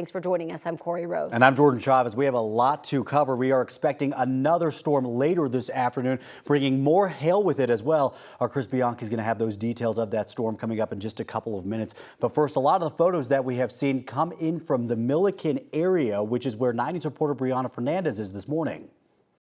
Thanks for joining us. I'm Corey Rose. And I'm Jordan Chavez. We have a lot to cover. We are expecting another storm later this afternoon, bringing more hail with it as well. Our Chris Bianchi is going to have those details of that storm coming up in just a couple of minutes. But first, a lot of the photos that we have seen come in from the Milliken area, which is where 9 News reporter Brianna Fernandez is this morning.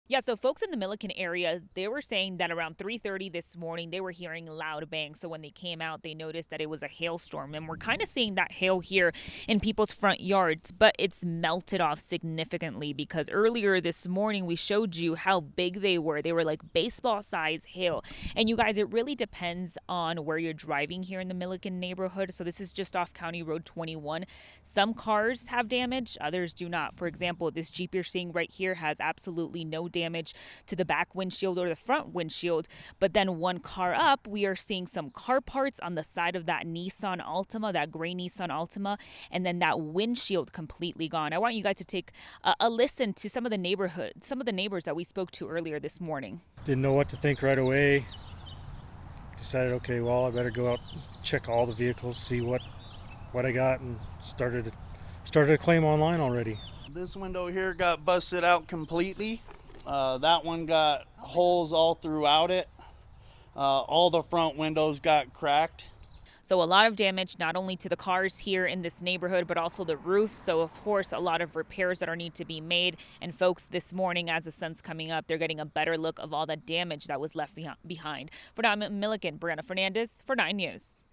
Yeah, so folks in the Milliken area, they were saying that around 3:30 this morning, they were hearing loud bangs. So when they came out, they noticed that it was a hailstorm. And we're kind of seeing that hail here in people's front yards, but it's melted off significantly because earlier this morning, we showed you how big they were. They were like baseball-sized hail. And you guys, it really depends on where you're driving here in the Milliken neighborhood. So this is just off County Road 21. Some cars have damage, others do not. For example, this Jeep you're seeing right here has absolutely no damage to the back windshield or the front windshield, but then one car up, we are seeing some car parts on the side of that Nissan Altima, that gray Nissan Altima, and then that windshield completely gone. I want you guys to take a listen to some of the neighbors that we spoke to earlier this morning. Didn't know what to think right away. Decided, okay, well, I better go out, check all the vehicles, see what I got, and started a claim online already. This window here got busted out completely. That one got holes all throughout it. All the front windows got cracked. So a lot of damage, not only to the cars here in this neighborhood, but also the roofs. So, of course, a lot of repairs that need to be made. And folks, this morning, as the sun's coming up, they're getting a better look of all the damage that was left behind. For now, Milliken, Brianna Fernandez for 9 News.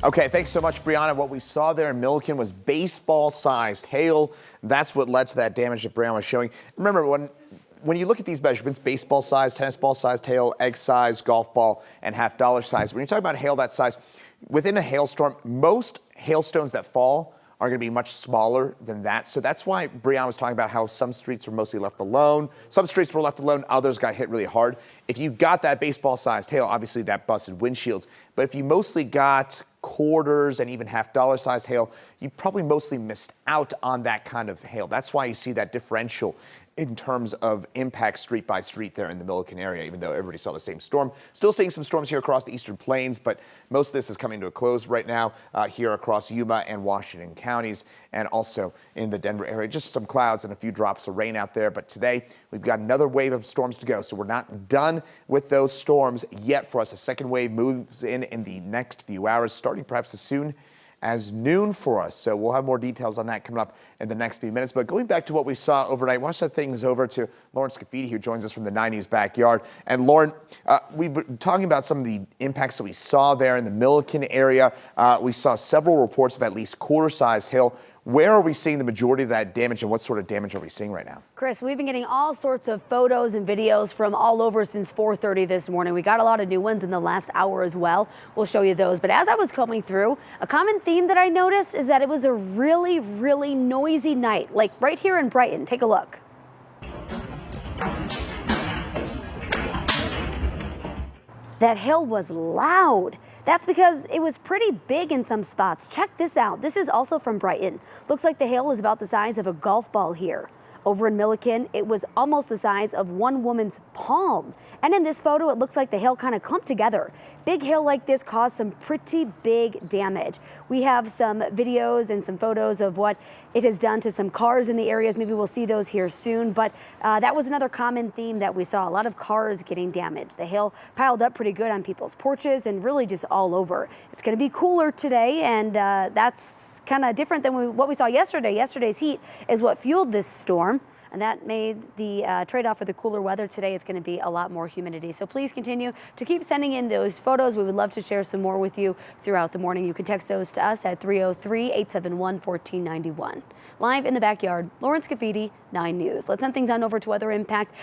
Okay, thanks so much, Brianna. What we saw there in Milliken was baseball-sized hail. That's what led to that damage that Brianna was showing. Remember, when you look at these measurements, baseball size, tennis ball sized hail, egg size, golf ball, and $half size. When you're talking about hail that size, within a hailstorm, most hailstones that fall are going to be much smaller than that. So that's why Brianna was talking about how some streets were mostly left alone. Some streets were left alone, others got hit really hard. If you got that baseball sized hail, obviously that busted windshields. But if you mostly got quarters and even $half sized hail, you probably mostly missed out on that kind of hail. That's why you see that differential in terms of impact street by street there in the Milliken area, even though everybody saw the same storm. Still seeing some storms here across the eastern plains, but most of this is coming to a close right now here across Yuma and Washington counties, and also in the Denver area. Just some clouds and a few drops of rain out there, but today we've got another wave of storms to go, so we're not done with those storms yet for us. A second wave moves in the next few hours, starting perhaps as soon as noon for us. So we'll have more details on that coming up in the next few minutes. But going back to what we saw overnight, we'll send things over to Lauren Scafidi, who joins us from the 9 News backyard. And Lauren, we've been talking about some of the impacts that we saw there in the Milliken area. We saw several reports of at least quarter-sized hail. Where are we seeing the majority of that damage, and what sort of damage are we seeing right now? Chris, we've been getting all sorts of photos and videos from all over since 4:30 this morning. We got a lot of new ones in the last hour as well. We'll show you those. But as I was coming through, a common theme that I noticed is that it was a really, really noisy night, like right here in Brighton. Take a look. That hail was loud. That's because it was pretty big in some spots. Check this out. This is also from Brighton. Looks like the hail is about the size of a golf ball here. Over in Milliken, it was almost the size of one woman's palm. And in this photo, it looks like the hail kind of clumped together. Big hail like this caused some pretty big damage. We have some videos and some photos of what it has done to some cars in the areas. Maybe we'll see those here soon. But that was another common theme that we saw. A lot of cars getting damaged. The hail piled up pretty good on people's porches and really just all over. It's going to be cooler today, and that's kind of different than what we saw yesterday. Yesterday's heat is what fueled this storm, and that made the trade-off for the cooler weather. Today it's going to be a lot more humidity. So please continue to keep sending in those photos. We would love to share some more with you throughout the morning. You can text those to us at 303-871-1491. Live in the backyard, Lauren Scafidi, 9 News. Let's send things on over to weather impact.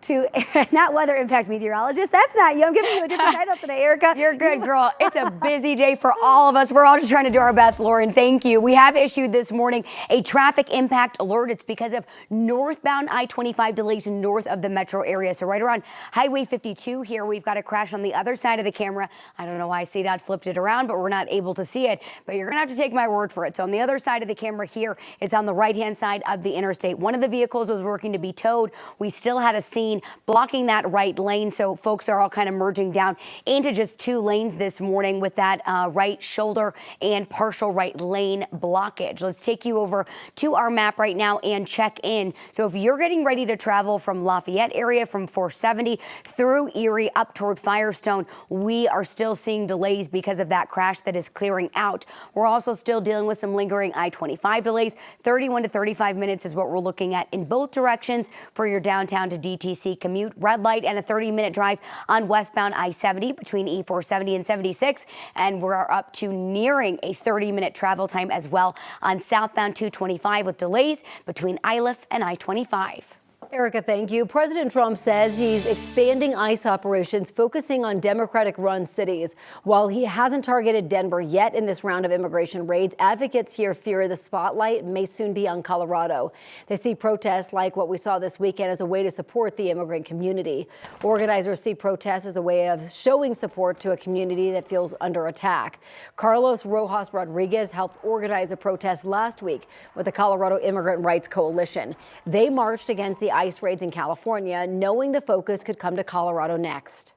To not weather impact meteorologist. That's not you. I'm giving you a different title today, Erica. You're good, girl. It's a busy day for all of us. We're all just trying to do our best, Lauren. Thank you. We have issued this morning a traffic impact alert. It's because of northbound I-25 delays north of the metro area. So right around Highway 52 here, we've got a crash on the other side of the camera. I don't know why CDOT flipped it around, but we're not able to see it. But you're going to have to take my word for it. So on the other side of the camera here is on the right-hand side of the interstate. One of the vehicles was working to be towed. We we still had a scene blocking that right lane. So folks are all kind of merging down into just 2 lanes this morning with that right shoulder and partial right lane blockage. Let's take you over to our map right now and check in. So if you're getting ready to travel from Lafayette area from 470 through Erie up toward Firestone, we are still seeing delays because of that crash that is clearing out. We're also still dealing with some lingering I-25 delays. 31 to 35 minutes is what we're looking at in both directions for your downtown to DTC commute. Red light and a 30-minute drive on westbound I-70 between E470 and 76. And we're up to nearing a 30-minute travel time as well on southbound 225 with delays between Iliff and I-25. Erica, thank you. President Trump says he's expanding ICE operations, focusing on Democratic-run cities. While he hasn't targeted Denver yet in this round of immigration raids, advocates here fear the spotlight may soon be on Colorado. They see protests like what we saw this weekend as a way to support the immigrant community. Organizers see protests as a way of showing support to a community that feels under attack. Carlos Rojas Rodriguez helped organize a protest last week with the Colorado Immigrant Rights Coalition. They marched against the ICE raids in California, knowing the focus could come to Colorado next.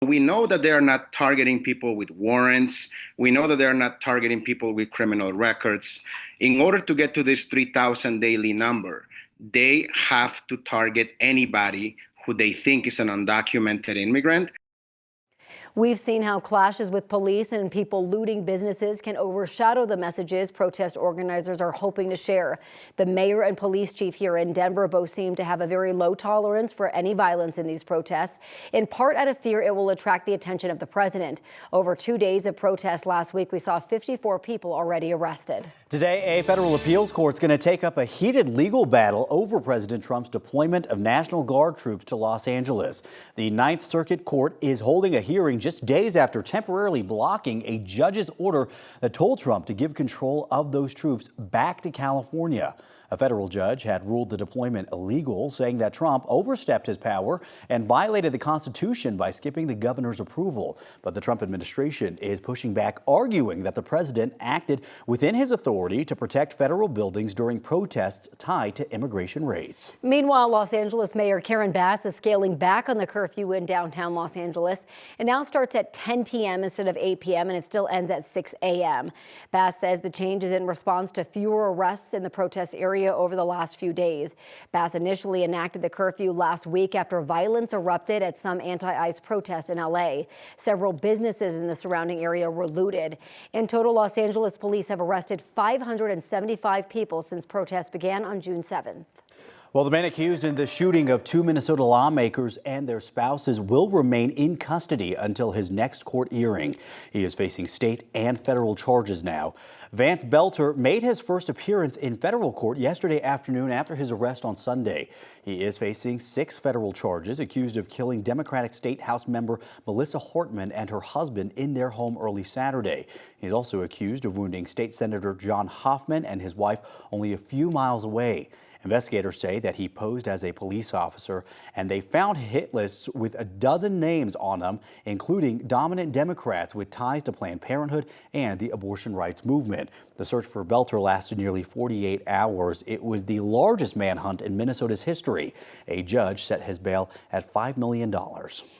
We know that they are not targeting people with warrants. We know that they are not targeting people with criminal records. In order to get to this 3,000 daily number, they have to target anybody who they think is an undocumented immigrant. We've seen how clashes with police and people looting businesses can overshadow the messages protest organizers are hoping to share. The mayor and police chief here in Denver both seem to have a very low tolerance for any violence in these protests, in part out of fear it will attract the attention of the president. Over 2 days of protests last week, we saw 54 people already arrested. Today, a federal appeals court is going to take up a heated legal battle over President Trump's deployment of National Guard troops to Los Angeles. The Ninth Circuit Court is holding a hearing just days after temporarily blocking a judge's order that told Trump to give control of those troops back to California. A federal judge had ruled the deployment illegal, saying that Trump overstepped his power and violated the Constitution by skipping the governor's approval. But the Trump administration is pushing back, arguing that the president acted within his authority to protect federal buildings during protests tied to immigration raids. Meanwhile, Los Angeles Mayor Karen Bass is scaling back on the curfew in downtown Los Angeles. It now starts at 10 p.m. instead of 8 p.m. and it still ends at 6 a.m. Bass says the change is in response to fewer arrests in the protest area over the last few days. Bass initially enacted the curfew last week after violence erupted at some anti-ICE protests in L.A. Several businesses in the surrounding area were looted. In total, Los Angeles police have arrested 575 people since protests began on June 7th. Well, the man accused in the shooting of 2 Minnesota lawmakers and their spouses will remain in custody until his next court hearing. He is facing state and federal charges now. Vance Belter made his first appearance in federal court yesterday afternoon after his arrest on Sunday. He is facing 6 federal charges, accused of killing Democratic State House member Melissa Hortman and her husband in their home early Saturday. He's also accused of wounding State Senator John Hoffman and his wife only a few miles away. Investigators say that he posed as a police officer, and they found hit lists with a dozen names on them, including dominant Democrats with ties to Planned Parenthood and the abortion rights movement. The search for Belter lasted nearly 48 hours. It was the largest manhunt in Minnesota's history. A judge set his bail at $5 million.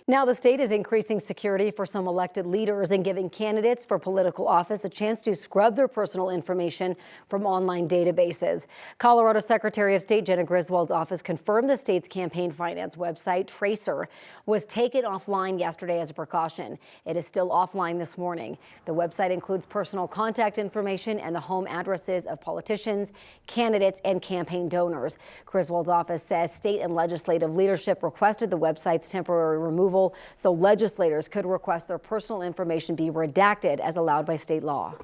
Now the state is increasing security for some elected leaders and giving candidates for political office a chance to scrub their personal information from online databases. Colorado Secretary of State Jenna Griswold's office confirmed the state's campaign finance website, Tracer, was taken offline yesterday as a precaution. It is still offline this morning. The website includes personal contact information and the home addresses of politicians, candidates, and campaign donors. Griswold's office says state and legislative leadership requested the website's temporary removal so legislators could request their personal information be redacted as allowed by state law.